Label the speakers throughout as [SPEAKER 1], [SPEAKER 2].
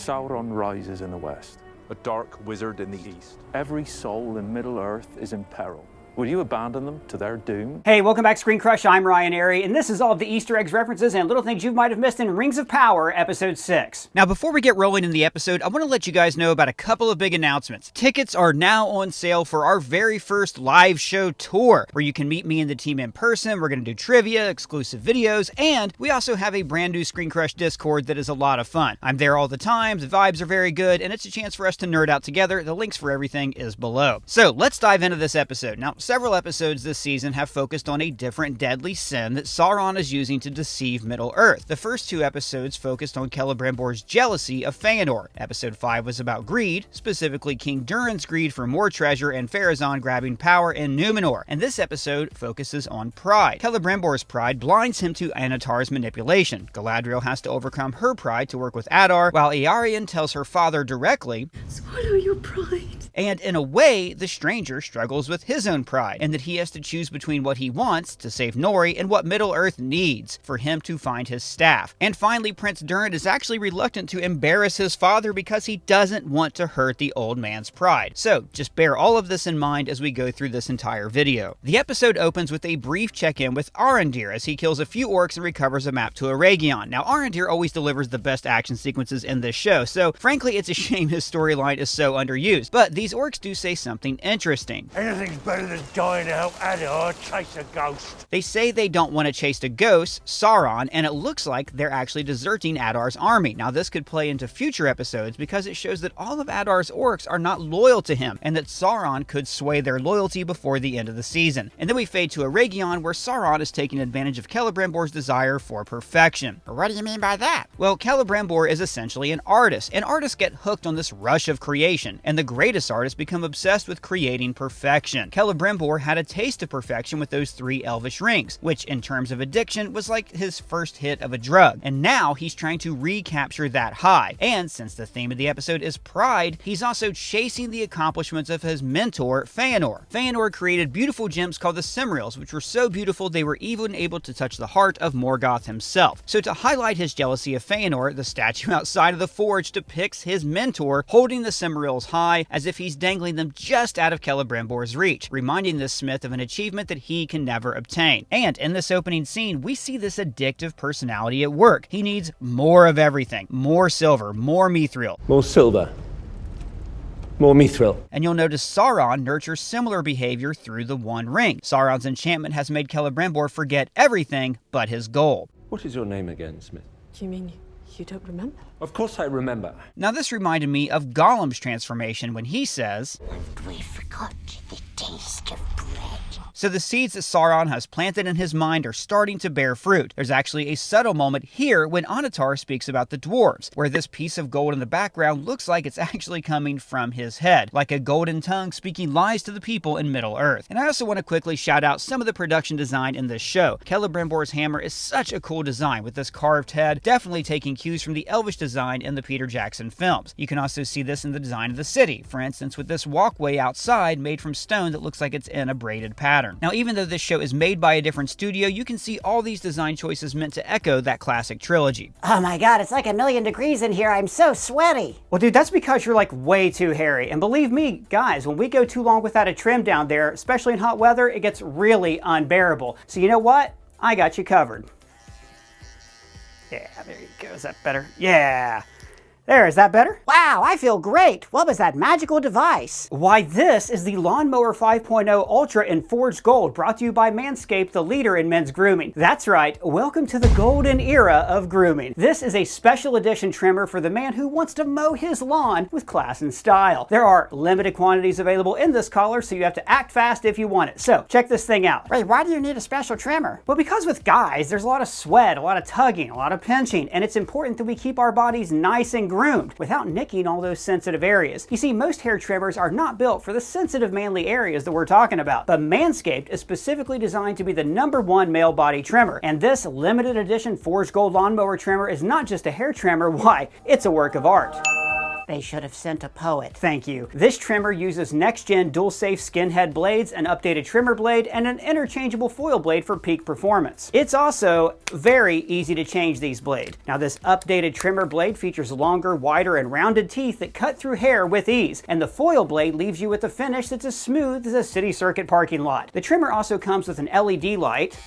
[SPEAKER 1] Sauron rises in the west.
[SPEAKER 2] A dark wizard in the east.
[SPEAKER 1] Every soul in Middle-earth is in peril. Will you abandon them to their doom?
[SPEAKER 3] Hey, welcome back to ScreenCrush. I'm Ryan Airy, and this is all of the Easter eggs, references, and little things you might have missed in Rings of Power, Episode 6. Now, before we get rolling in the episode, I want to let you guys know about a couple of big announcements. Tickets are now on sale for our very first live show tour, where you can meet me and the team in person. We're going to do trivia, exclusive videos, and we also have a brand new ScreenCrush Discord that is a lot of fun. I'm there all the time, the vibes are very good, and it's a chance for us to nerd out together. The links for everything is below. So, let's dive into this episode. Now, several episodes this season have focused on a different deadly sin that Sauron is using to deceive Middle-earth. The first two episodes focused on Celebrimbor's jealousy of Feanor. Episode 5 was about greed, specifically King Durin's greed for more treasure and Pharazôn grabbing power in Numenor. And this episode focuses on pride. Celebrimbor's pride blinds him to Anatar's manipulation. Galadriel has to overcome her pride to work with Adar, while Eärien tells her father directly,
[SPEAKER 4] "Swallow your pride."
[SPEAKER 3] And in a way, the stranger struggles with his own pride, and that he has to choose between what he wants to save Nori and what Middle-earth needs for him to find his staff. And finally, Prince Durin is actually reluctant to embarrass his father because he doesn't want to hurt the old man's pride. So just bear all of this in mind as we go through this entire video. The episode opens with a brief check-in with Arondir as he kills a few orcs and recovers a map to Eregion. Now, Arondir always delivers the best action sequences in this show, so frankly, it's a shame his storyline is so underused. But these orcs do say something interesting.
[SPEAKER 5] Anything's better than dying to help Adar chase a ghost.
[SPEAKER 3] They say they don't want to chase a ghost, Sauron, and it looks like they're actually deserting Adar's army. Now, this could play into future episodes because it shows that all of Adar's orcs are not loyal to him, and that Sauron could sway their loyalty before the end of the season. And then we fade to Eregion, where Sauron is taking advantage of Celebrimbor's desire for perfection.
[SPEAKER 6] What do you mean by that?
[SPEAKER 3] Well, Celebrimbor is essentially an artist, and artists get hooked on this rush of creation, and the greatest artists become obsessed with creating perfection. Celebrimbor had a taste of perfection with those 3 elvish rings, which in terms of addiction was like his first hit of a drug, and now he's trying to recapture that high. And since the theme of the episode is pride, he's also chasing the accomplishments of his mentor, Feanor. Feanor created beautiful gems called the Silmarils, which were so beautiful they were even able to touch the heart of Morgoth himself. So to highlight his jealousy of Feanor, the statue outside of the forge depicts his mentor holding the Silmarils high as if he's dangling them just out of Celebrimbor's reach, reminding this smith of an achievement that he can never obtain. And in this opening scene, we see this addictive personality at work. He needs more of everything. More silver, more mithril.
[SPEAKER 7] More silver. More mithril.
[SPEAKER 3] And you'll notice Sauron nurtures similar behavior through the One Ring. Sauron's enchantment has made Celebrimbor forget everything but his goal.
[SPEAKER 7] What is your name again, Smith?
[SPEAKER 4] You mean you don't remember?
[SPEAKER 7] Of course I remember.
[SPEAKER 3] Now this reminded me of Gollum's transformation when he says,
[SPEAKER 6] And we forgot the taste of bread.
[SPEAKER 3] So the seeds that Sauron has planted in his mind are starting to bear fruit. There's actually a subtle moment here when Anatar speaks about the dwarves, where this piece of gold in the background looks like it's actually coming from his head, like a golden tongue speaking lies to the people in Middle-earth. And I also want to quickly shout out some of the production design in this show. Celebrimbor's hammer is such a cool design with this carved head, definitely taking cues from the elvish design in the Peter Jackson films. You can also see this in the design of the city, for instance with this walkway outside made from stone that looks like it's in a braided pattern. Now, even though this show is made by a different studio, you can see all these design choices meant to echo that classic trilogy.
[SPEAKER 6] Oh my god, it's like 1,000,000 degrees in here. I'm so sweaty.
[SPEAKER 3] Well, dude, that's because you're like way too hairy. And believe me, guys, when we go too long without a trim down there, especially in hot weather, it gets really unbearable. So you know what? I got you covered. Yeah, there you go. Is that better? Yeah. There, is that better?
[SPEAKER 6] Wow, I feel great. What was that magical device?
[SPEAKER 3] Why, this is the Lawnmower 5.0 Ultra in Forged Gold, brought to you by Manscaped, the leader in men's grooming. That's right, welcome to the golden era of grooming. This is a special edition trimmer for the man who wants to mow his lawn with class and style. There are limited quantities available in this collar, so you have to act fast if you want it. So, check this thing out.
[SPEAKER 6] Wait, why do you need a special trimmer?
[SPEAKER 3] Well, because with guys, there's a lot of sweat, a lot of tugging, a lot of pinching, and it's important that we keep our bodies nice and groomed without nicking all those sensitive areas. You see, most hair trimmers are not built for the sensitive manly areas that we're talking about, but Manscaped is specifically designed to be the #1 male body trimmer. And this limited edition Forged Gold lawnmower trimmer is not just a hair trimmer, why, it's a work of art.
[SPEAKER 6] They should have sent a poet.
[SPEAKER 3] Thank you. This trimmer uses next-gen dual-safe skinhead blades, an updated trimmer blade, and an interchangeable foil blade for peak performance. It's also very easy to change these blades. Now, this updated trimmer blade features longer, wider, and rounded teeth that cut through hair with ease, and the foil blade leaves you with a finish that's as smooth as a city circuit parking lot. The trimmer also comes with an LED light,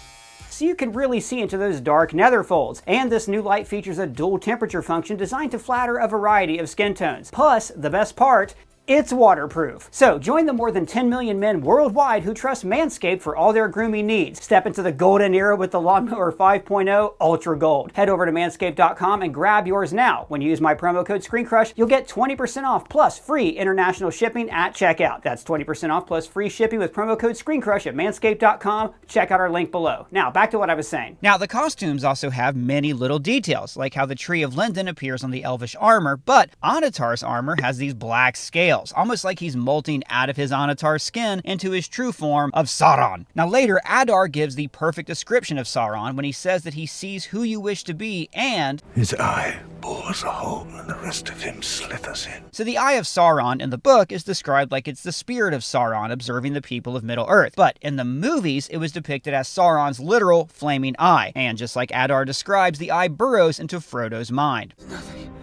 [SPEAKER 3] so you can really see into those dark nether folds. And this new light features a dual temperature function designed to flatter a variety of skin tones. Plus, the best part, it's waterproof. So join the more than 10 million men worldwide who trust Manscaped for all their grooming needs. Step into the golden era with the Lawnmower 5.0 Ultra Gold. Head over to manscaped.com and grab yours now. When you use my promo code ScreenCrush, you'll get 20% off plus free international shipping at checkout. That's 20% off plus free shipping with promo code ScreenCrush at manscaped.com. Check out our link below. Now, back to what I was saying. Now, the costumes also have many little details, like how the Tree of Linden appears on the Elvish armor, but Anatar's armor has these black scales, almost like he's molting out of his Anatar skin into his true form of Sauron. Now later, Adar gives the perfect description of Sauron when he says that he sees who you wish to be and
[SPEAKER 5] His eye bores a hole and the rest of him slithers in.
[SPEAKER 3] So the Eye of Sauron in the book is described like it's the spirit of Sauron observing the people of Middle-earth. But in the movies, it was depicted as Sauron's literal flaming eye. And just like Adar describes, the eye burrows into Frodo's mind.
[SPEAKER 8] Nothing.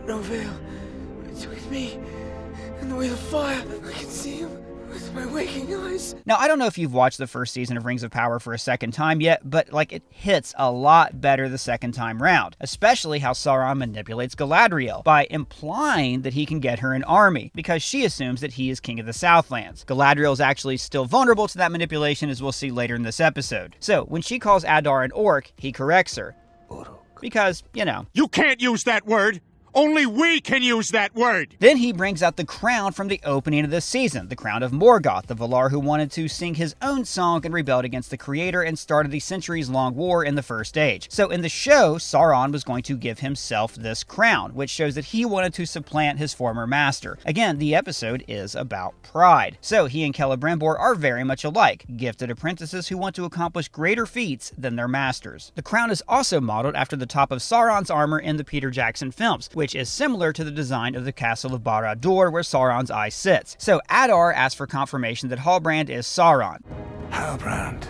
[SPEAKER 8] No veil between me and the way of fire. I can see him with my waking eyes.
[SPEAKER 3] Now, I don't know if you've watched the first season of Rings of Power for a second time yet, but it hits a lot better the second time round, especially how Sauron manipulates Galadriel by implying that he can get her an army because she assumes that he is king of the Southlands. Galadriel is actually still vulnerable to that manipulation, as we'll see later in this episode. So when she calls Adar an orc, he corrects her. Because, you know.
[SPEAKER 5] You can't use that word! Only we can use that word!
[SPEAKER 3] Then he brings out the crown from the opening of this season, the crown of Morgoth, the Valar who wanted to sing his own song and rebelled against the creator and started the centuries-long war in the First Age. So in the show, Sauron was going to give himself this crown, which shows that he wanted to supplant his former master. Again, the episode is about pride. So he and Celebrimbor are very much alike, gifted apprentices who want to accomplish greater feats than their masters. The crown is also modeled after the top of Sauron's armor in the Peter Jackson films, which is similar to the design of the castle of Barad-dûr where Sauron's eye sits. So Adar asks for confirmation that Halbrand is Sauron.
[SPEAKER 5] Halbrand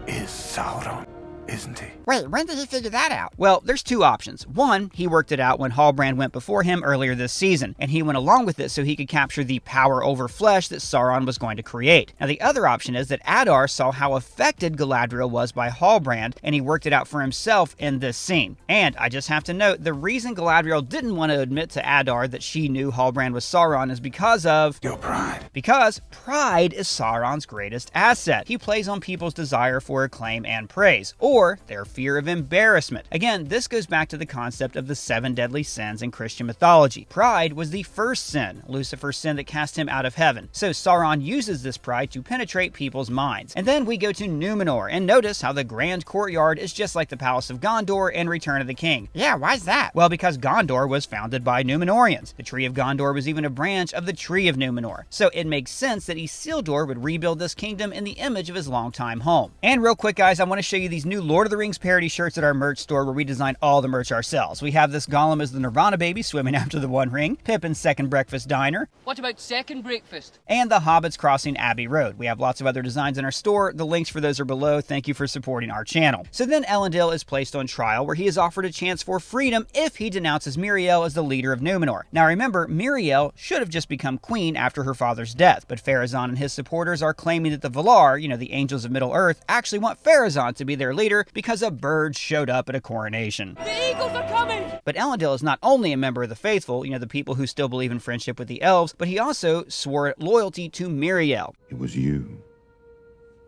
[SPEAKER 5] is Sauron, isn't he?
[SPEAKER 6] Wait, when did he figure that out?
[SPEAKER 3] Well, there's two options. One, he worked it out when Halbrand went before him earlier this season, and he went along with it so he could capture the power over flesh that Sauron was going to create. Now, the other option is that Adar saw how affected Galadriel was by Halbrand, and he worked it out for himself in this scene. And I just have to note, the reason Galadriel didn't want to admit to Adar that she knew Halbrand was Sauron is because of
[SPEAKER 5] Your pride.
[SPEAKER 3] Because pride is Sauron's greatest asset. He plays on people's desire for acclaim and praise, or their fear of embarrassment. Again, this goes back to the concept of the 7 deadly sins in Christian mythology. Pride was the first sin, Lucifer's sin that cast him out of heaven. So Sauron uses this pride to penetrate people's minds. And then we go to Numenor, and notice how the grand courtyard is just like the Palace of Gondor in Return of the King.
[SPEAKER 6] Yeah, why's that?
[SPEAKER 3] Well, because Gondor was founded by Numenorians. The Tree of Gondor was even a branch of the Tree of Numenor. So it makes sense that Isildur would rebuild this kingdom in the image of his longtime home. And real quick, guys, I want to show you these new Lord of the Rings parody shirts at our merch store where we design all the merch ourselves. We have this Gollum as the Nirvana baby swimming after the One Ring, Pippin's second breakfast diner.
[SPEAKER 9] What about second breakfast?
[SPEAKER 3] And the Hobbits crossing Abbey Road. We have lots of other designs in our store. The links for those are below. Thank you for supporting our channel. So then Elendil is placed on trial where he is offered a chance for freedom if he denounces Miriel as the leader of Numenor. Now remember, Miriel should have just become queen after her father's death, but Pharazôn and his supporters are claiming that the Valar, the angels of Middle-earth, actually want Pharazôn to be their leader because a bird showed up at a coronation.
[SPEAKER 9] The eagles are coming!
[SPEAKER 3] But Elendil is not only a member of the faithful, the people who still believe in friendship with the elves, but he also swore loyalty to Miriel.
[SPEAKER 10] It was you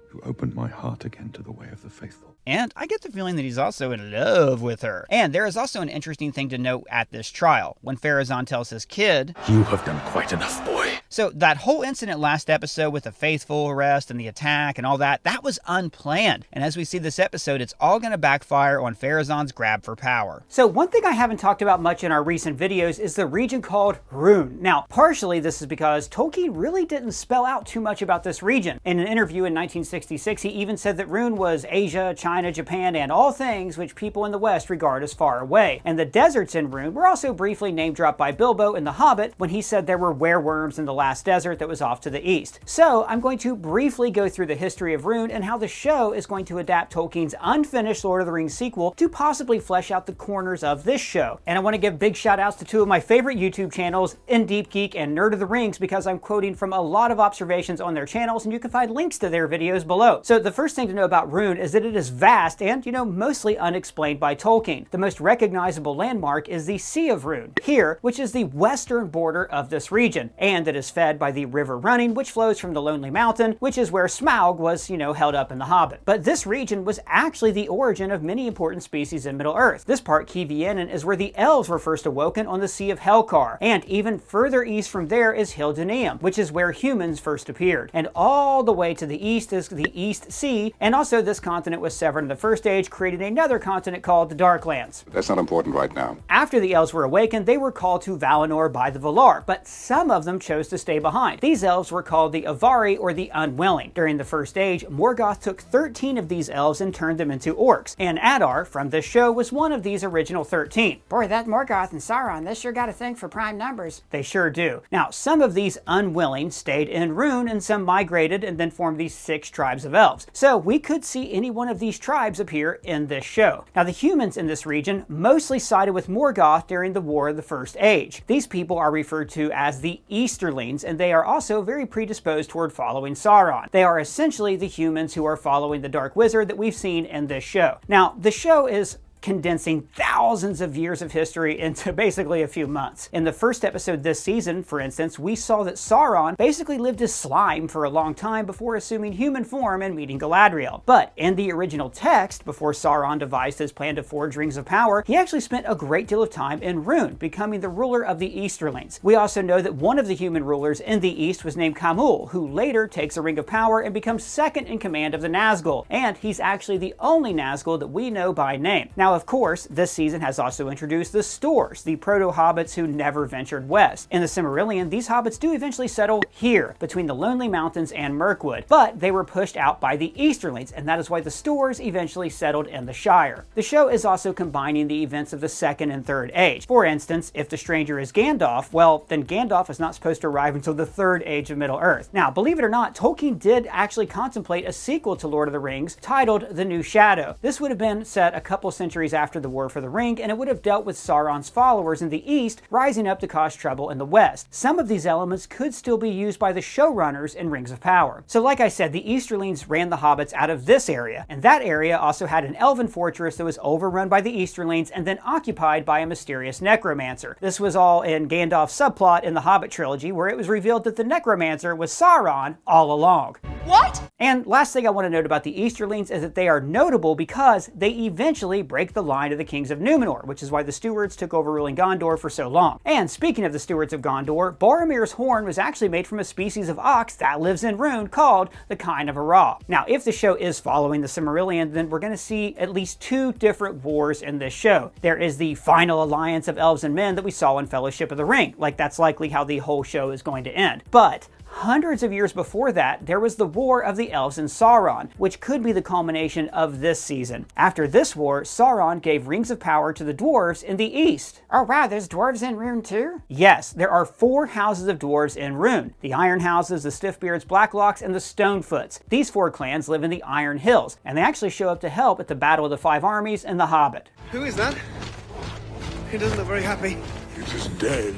[SPEAKER 10] who opened my heart again to the way of the faithful.
[SPEAKER 3] And I get the feeling that he's also in love with her. And there is also an interesting thing to note at this trial. When Pharazôn tells his kid,
[SPEAKER 5] You have done quite enough, boy.
[SPEAKER 3] So that whole incident last episode with the faithful arrest and the attack and all that was unplanned. And as we see this episode, it's all going to backfire on Pharazôn's grab for power. So one thing I haven't talked about much in our recent videos is the region called Rune. Now, partially this is because Tolkien really didn't spell out too much about this region. In an interview in 1966, he even said that Rune was Asia, China, China, Japan, and all things which people in the West regard as far away. And the deserts in Rune were also briefly name-dropped by Bilbo in The Hobbit when he said there were wereworms in the last desert that was off to the east. So I'm going to briefly go through the history of Rune and how the show is going to adapt Tolkien's unfinished Lord of the Rings sequel to possibly flesh out the corners of this show. And I want to give big shout outs to two of my favorite YouTube channels, In Deep Geek and Nerd of the Rings, because I'm quoting from a lot of observations on their channels, and you can find links to their videos below. So the first thing to know about Rune is that it is vast and, mostly unexplained by Tolkien. The most recognizable landmark is the Sea of Rune here, which is the western border of this region, and it is fed by the River Running, which flows from the Lonely Mountain, which is where Smaug was, held up in The Hobbit. But this region was actually the origin of many important species in Middle-earth. This part, Kivienen, is where the elves were first awoken on the Sea of Helkar, and even further east from there is Hildenium, which is where humans first appeared. And all the way to the east is the East Sea, and also this continent was severed in the First Age, creating another continent called the Darklands.
[SPEAKER 10] That's not important right now.
[SPEAKER 3] After the elves were awakened, they were called to Valinor by the Valar, but some of them chose to stay behind. These elves were called the Avari, or the Unwilling. During the First Age, Morgoth took 13 of these elves and turned them into orcs, and Adar, from this show, was one of these original 13.
[SPEAKER 6] Boy, that Morgoth and Sauron, they sure got a thing for prime numbers.
[SPEAKER 3] They sure do. Now, some of these Unwilling stayed in Rune, and some migrated and then formed these 6 tribes of elves. So we could see any one of these tribes appear in this show. Now, the humans in this region mostly sided with Morgoth during the War of the First Age. These people are referred to as the Easterlings, and they are also very predisposed toward following Sauron. They are essentially the humans who are following the Dark Wizard that we've seen in this show. Now, the show is condensing thousands of years of history into basically a few months. In the first episode this season, for instance, we saw that Sauron basically lived as slime for a long time before assuming human form and meeting Galadriel. But in the original text, before Sauron devised his plan to forge rings of power, he actually spent a great deal of time in Rune, becoming the ruler of the Easterlings. We also know that one of the human rulers in the East was named Khamul, who later takes a ring of power and becomes second in command of the Nazgul, and he's actually the only Nazgul that we know by name. Now, of course, this season has also introduced the Stors, the proto-hobbits who never ventured west. In the Silmarillion, these hobbits do eventually settle here, between the Lonely Mountains and Mirkwood, but they were pushed out by the Easterlings, and that is why the Stors eventually settled in the Shire. The show is also combining the events of the Second and Third Age. For instance, if the stranger is Gandalf, well, then Gandalf is not supposed to arrive until the Third Age of Middle-earth. Now, believe it or not, Tolkien did actually contemplate a sequel to Lord of the Rings titled The New Shadow. This would have been set a couple centuries after the War for the Ring, and it would have dealt with Sauron's followers in the East rising up to cause trouble in the West. Some of these elements could still be used by the showrunners in Rings of Power. So like I said, the Easterlings ran the hobbits out of this area, and that area also had an elven fortress that was overrun by the Easterlings and then occupied by a mysterious necromancer. This was all in Gandalf's subplot in the Hobbit trilogy, where it was revealed that the necromancer was Sauron all along.
[SPEAKER 9] What?
[SPEAKER 3] And last thing I want to note about the Easterlings is that they are notable because they eventually break the line of the kings of Numenor, which is why the stewards took over ruling Gondor for so long. And speaking of the stewards of Gondor, Boromir's horn was actually made from a species of ox that lives in Rune called the Kine of Arra. Now, if the show is following the Silmarillion, then we're going to see at least 2 different wars in this show. There is the final alliance of elves and men that we saw in Fellowship of the Ring. Like, that's likely how the whole show is going to end. But hundreds of years before that, there was the War of the Elves and Sauron, which could be the culmination of this season. After this war, Sauron gave rings of power to the dwarves in the east.
[SPEAKER 6] Oh wow, there's dwarves in Rune too?
[SPEAKER 3] Yes, there are 4 houses of dwarves in Rune: the Iron Houses, the Stiffbeards, Blacklocks, and the Stonefoots. These 4 clans live in the Iron Hills, and they actually show up to help at the Battle of the Five Armies and the Hobbit.
[SPEAKER 8] Who is that? He doesn't look very happy.
[SPEAKER 10] It is dead,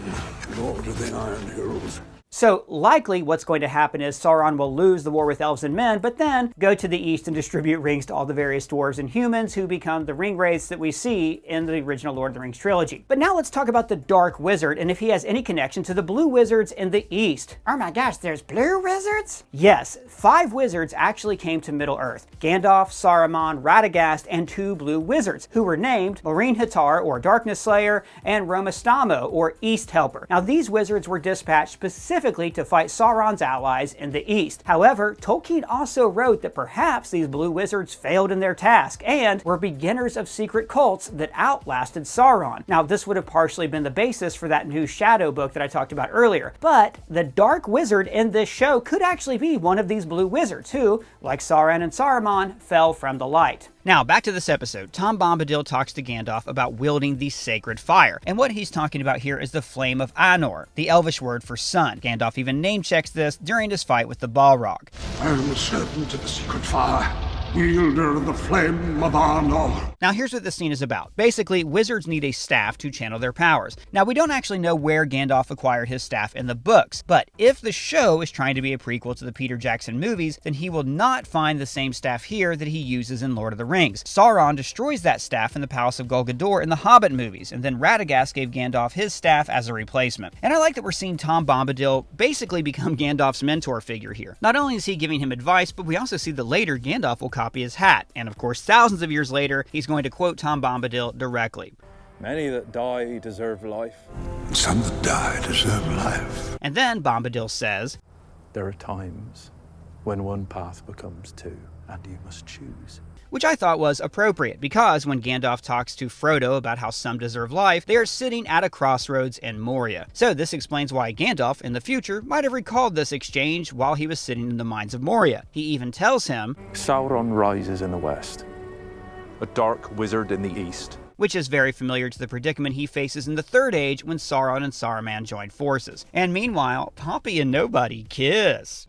[SPEAKER 10] Lord of the Iron Hills.
[SPEAKER 3] So likely what's going to happen is Sauron will lose the war with elves and men, but then go to the east and distribute rings to all the various dwarves and humans who become the ring wraiths that we see in the original Lord of the Rings trilogy. But now let's talk about the Dark Wizard and if he has any connection to the Blue Wizards in the east.
[SPEAKER 6] Oh my gosh, there's blue wizards?
[SPEAKER 3] Yes, 5 wizards actually came to Middle-earth: Gandalf, Saruman, Radagast, and 2 blue wizards, who were named Lorin Hitar, or Darkness Slayer, and Romastamo, or East Helper. Now, these wizards were dispatched specifically to fight Sauron's allies in the east. However, Tolkien also wrote that perhaps these blue wizards failed in their task and were beginners of secret cults that outlasted Sauron. Now, this would have partially been the basis for that new Shadow book that I talked about earlier, but the Dark Wizard in this show could actually be one of these blue wizards who, like Sauron and Saruman, fell from the light. Now, back to this episode. Tom Bombadil talks to Gandalf about wielding the sacred fire, and what he's talking about here is the flame of Anor, the Elvish word for sun. Gandalf even name-checks this during his fight with the Balrog.
[SPEAKER 10] I am a servant of the secret fire, wielder of the flame of Arnor.
[SPEAKER 3] Now here's what this scene is about. Basically, wizards need a staff to channel their powers. Now we don't actually know where Gandalf acquired his staff in the books, but if the show is trying to be a prequel to the Peter Jackson movies, then he will not find the same staff here that he uses in Lord of the Rings. Sauron destroys that staff in the Palace of Gol Gador in the Hobbit movies, and then Radagast gave Gandalf his staff as a replacement. And I like that we're seeing Tom Bombadil basically become Gandalf's mentor figure here. Not only is he giving him advice, but we also see that later Gandalf will copy his hat, and of course thousands of years later he's going to quote Tom Bombadil directly.
[SPEAKER 1] Many that die deserve life.
[SPEAKER 10] Some that die deserve life.
[SPEAKER 3] And then Bombadil says,
[SPEAKER 1] There are times when one path becomes two, and you must choose.
[SPEAKER 3] Which I thought was appropriate, because when Gandalf talks to Frodo about how some deserve life, they are sitting at a crossroads in Moria. So this explains why Gandalf, in the future, might have recalled this exchange while he was sitting in the mines of Moria. He even tells him,
[SPEAKER 1] Sauron rises in the west.
[SPEAKER 2] A dark wizard in the east.
[SPEAKER 3] which is very familiar to the predicament he faces in the Third Age when Sauron and Saruman join forces. And meanwhile, Poppy and Nobody kiss.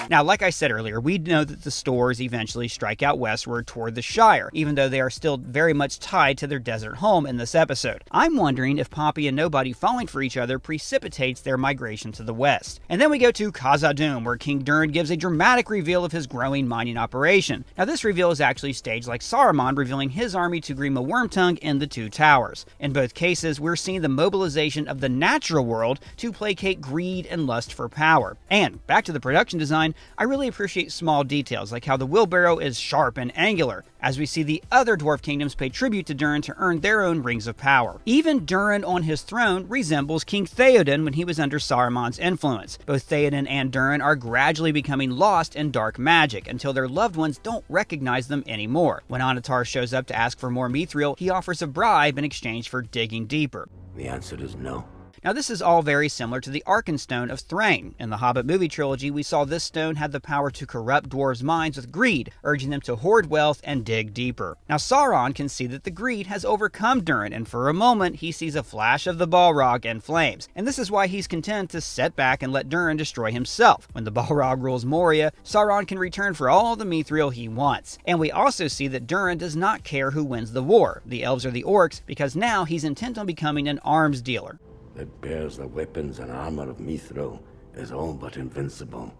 [SPEAKER 3] Now, like I said earlier, we know that the Stores eventually strike out westward toward the Shire, even though they are still very much tied to their desert home in this episode. I'm wondering if Poppy and Nobody falling for each other precipitates their migration to the west. And then we go to Khazad-dûm, where King Durin gives a dramatic reveal of his growing mining operation. Now, this reveal is actually staged like Saruman revealing his army to Grima Wormtongue in the Two Towers. In both cases, we're seeing the mobilization of the natural world to placate greed and lust for power. And back to the production design, I really appreciate small details like how the wheelbarrow is sharp and angular, as we see the other dwarf kingdoms pay tribute to Durin to earn their own rings of power. Even Durin on his throne resembles King Theoden when he was under Saruman's influence. Both Theoden and Durin are gradually becoming lost in dark magic until their loved ones don't recognize them anymore. When Onotar shows up to ask for more mithril, he offers a bribe in exchange for digging deeper.
[SPEAKER 11] The answer is no.
[SPEAKER 3] Now, this is all very similar to the Arkenstone of Thrain. In the Hobbit movie trilogy, we saw this stone had the power to corrupt dwarves' minds with greed, urging them to hoard wealth and dig deeper. Now, Sauron can see that the greed has overcome Durin, and for a moment, he sees a flash of the Balrog and flames. And this is why he's content to set back and let Durin destroy himself. When the Balrog rules Moria, Sauron can return for all the mithril he wants. And we also see that Durin does not care who wins the war, the elves or the orcs, because now he's intent on becoming an arms dealer.
[SPEAKER 11] That bears the weapons and armor of Mithril is all but invincible.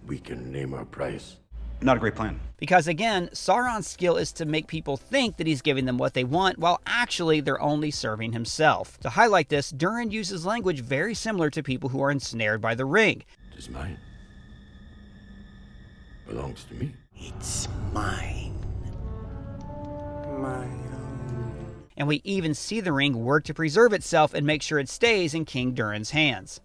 [SPEAKER 11] We can name our price.
[SPEAKER 12] Not a great plan.
[SPEAKER 3] Because again, Sauron's skill is to make people think that he's giving them what they want, while actually they're only serving himself. To highlight this, Durin uses language very similar to people who are ensnared by the ring.
[SPEAKER 11] It is mine. Belongs to me.
[SPEAKER 8] It's mine. Mine.
[SPEAKER 3] And we even see the ring work to preserve itself and make sure it stays in King Durin's hands.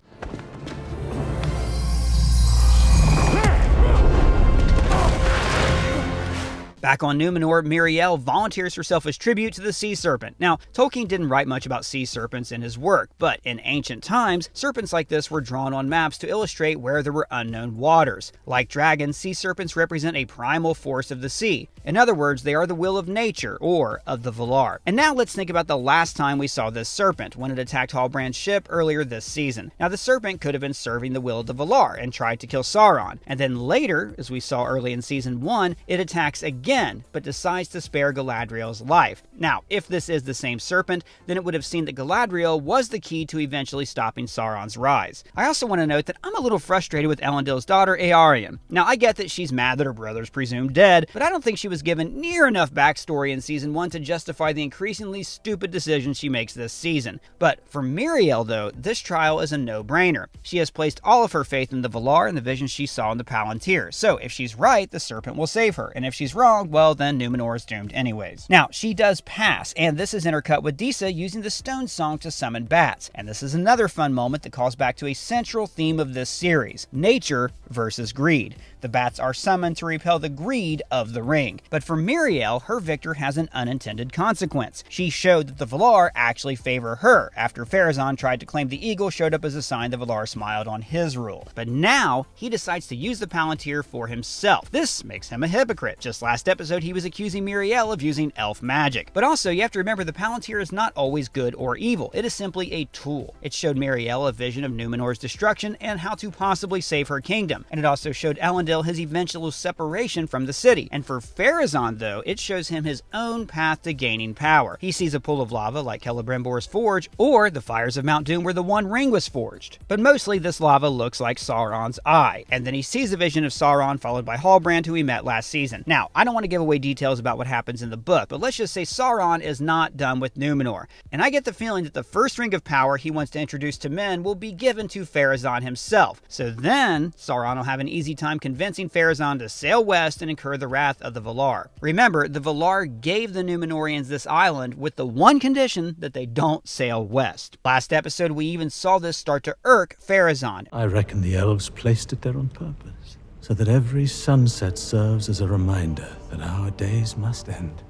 [SPEAKER 3] Back on Numenor, Miriel volunteers herself as tribute to the sea serpent. Now, Tolkien didn't write much about sea serpents in his work, but in ancient times, serpents like this were drawn on maps to illustrate where there were unknown waters. Like dragons, sea serpents represent a primal force of the sea. In other words, they are the will of nature, or of the Valar. And now let's think about the last time we saw this serpent, when it attacked Halbrand's ship earlier this season. Now, the serpent could have been serving the will of the Valar and tried to kill Sauron. And then later, as we saw early in Season 1, it attacks again, but decides to spare Galadriel's life. Now, if this is the same serpent, then it would have seen that Galadriel was the key to eventually stopping Sauron's rise. I also want to note that I'm a little frustrated with Elendil's daughter, Eärien. Now, I get that she's mad that her brother's presumed dead, but I don't think she was given near enough backstory in Season 1 to justify the increasingly stupid decisions she makes this season. But for Miriel, though, this trial is a no-brainer. She has placed all of her faith in the Valar and the visions she saw in the Palantir. So if she's right, the serpent will save her, and if she's wrong, wrong, well then Numenor is doomed anyways. Now, she does pass, and this is intercut with Disa using the stone song to summon bats. And this is another fun moment that calls back to a central theme of this series: nature versus greed. The bats are summoned to repel the greed of the ring. But for Miriel, her victory has an unintended consequence. She showed that the Valar actually favor her. After Pharazôn tried to claim the eagle showed up as a sign the Valar smiled on his rule. But now, he decides to use the Palantir for himself. This makes him a hypocrite. Just last episode, he was accusing Miriel of using elf magic. But also, you have to remember the Palantir is not always good or evil. It is simply a tool. It showed Miriel a vision of Numenor's destruction and how to possibly save her kingdom. And it also showed Elendil his eventual separation from the city. And for Pharazôn, though, it shows him his own path to gaining power. He sees a pool of lava like Celebrimbor's forge, or the fires of Mount Doom where the One Ring was forged. But mostly this lava looks like Sauron's eye. And then he sees a vision of Sauron followed by Halbrand, who we met last season. Now, I don't want to give away details about what happens in the book, but let's just say Sauron is not done with Numenor. And I get the feeling that the first ring of power he wants to introduce to men will be given to Pharazôn himself. So then, Sauron will have an easy time convincing Pharazôn to sail west and incur the wrath of the Valar. Remember, the Valar gave the Numenorians this island with the one condition that they don't sail west. Last episode, we even saw this start to irk Pharazôn.
[SPEAKER 1] I reckon the elves placed it there on purpose, so that every sunset serves as a reminder that our days must end,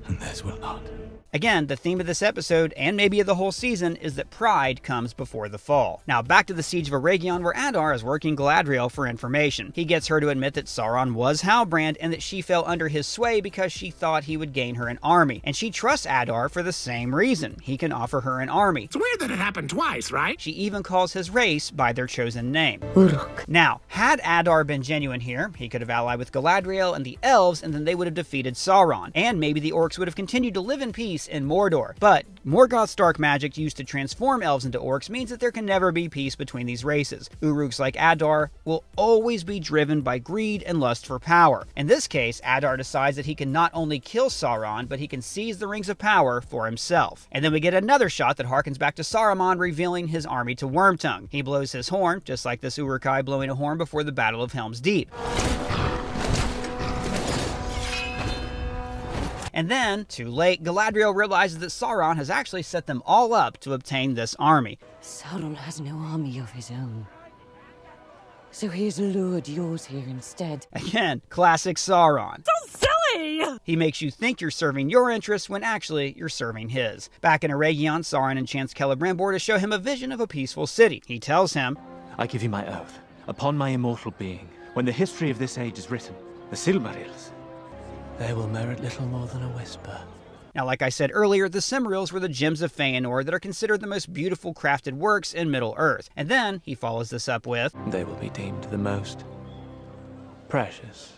[SPEAKER 1] and theirs will not.
[SPEAKER 3] Again, the theme of this episode, and maybe of the whole season, is that pride comes before the fall. Now, back to the Siege of Eregion, where Adar is working Galadriel for information. He gets her to admit that Sauron was Halbrand, and that she fell under his sway because she thought he would gain her an army. And she trusts Adar for the same reason. He can offer her an army.
[SPEAKER 10] It's weird that it happened twice, right?
[SPEAKER 3] She even calls his race by their chosen name.
[SPEAKER 6] Uruk.
[SPEAKER 3] Now, had Adar been genuine here, he could have allied with Galadriel and the elves, and then they would have defeated Sauron. And maybe the orcs would have continued to live in peace in Mordor. But Morgoth's dark magic used to transform elves into orcs means that there can never be peace between these races. Uruks like Adar will always be driven by greed and lust for power. In this case, Adar decides that he can not only kill Sauron, but he can seize the rings of power for himself. And then we get another shot that harkens back to Saruman revealing his army to Wormtongue. He blows his horn, just like this Uruk-hai blowing a horn before the Battle of Helm's Deep. And then, too late, Galadriel realizes that Sauron has actually set them all up to obtain this army.
[SPEAKER 12] Sauron has no army of his own, so he has lured yours here instead.
[SPEAKER 3] Again, classic Sauron.
[SPEAKER 12] So silly!
[SPEAKER 3] He makes you think you're serving your interests when actually you're serving his. Back in Eregion, Sauron enchants Celebrimbor to show him a vision of a peaceful city. He tells him,
[SPEAKER 13] I give you my oath, upon my immortal being, when the history of this age is written, the Silmarils, they will merit little more than a whisper.
[SPEAKER 3] Now, like I said earlier, the Silmarils were the gems of Feanor that are considered the most beautiful crafted works in Middle-earth. And then he follows this up with,
[SPEAKER 13] they will be deemed the most precious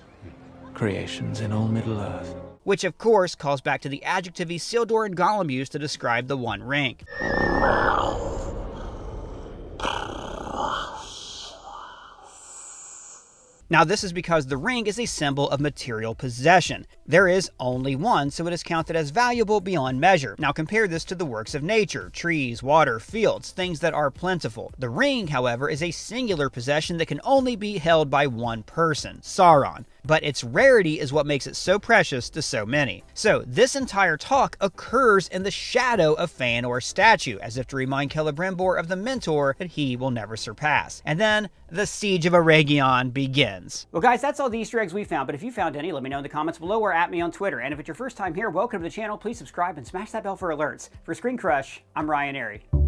[SPEAKER 13] creations in all Middle-earth.
[SPEAKER 3] Which, of course, calls back to the adjective Isildur and Gollum used to describe the One Ring. Now, this is because the ring is a symbol of material possession. There is only one, so it is counted as valuable beyond measure. Now, compare this to the works of nature: trees, water, fields, things that are plentiful. The ring, however, is a singular possession that can only be held by one person, Sauron. But its rarity is what makes it so precious to so many. So, this entire talk occurs in the shadow of Feanor's statue, as if to remind Celebrimbor of the mentor that he will never surpass. And then, the Siege of Eregion begins. Well guys, that's all the Easter eggs we found, but if you found any, let me know in the comments below or at me on Twitter. And if it's your first time here, welcome to the channel. Please subscribe and smash that bell for alerts. For ScreenCrush, I'm Ryan Airy.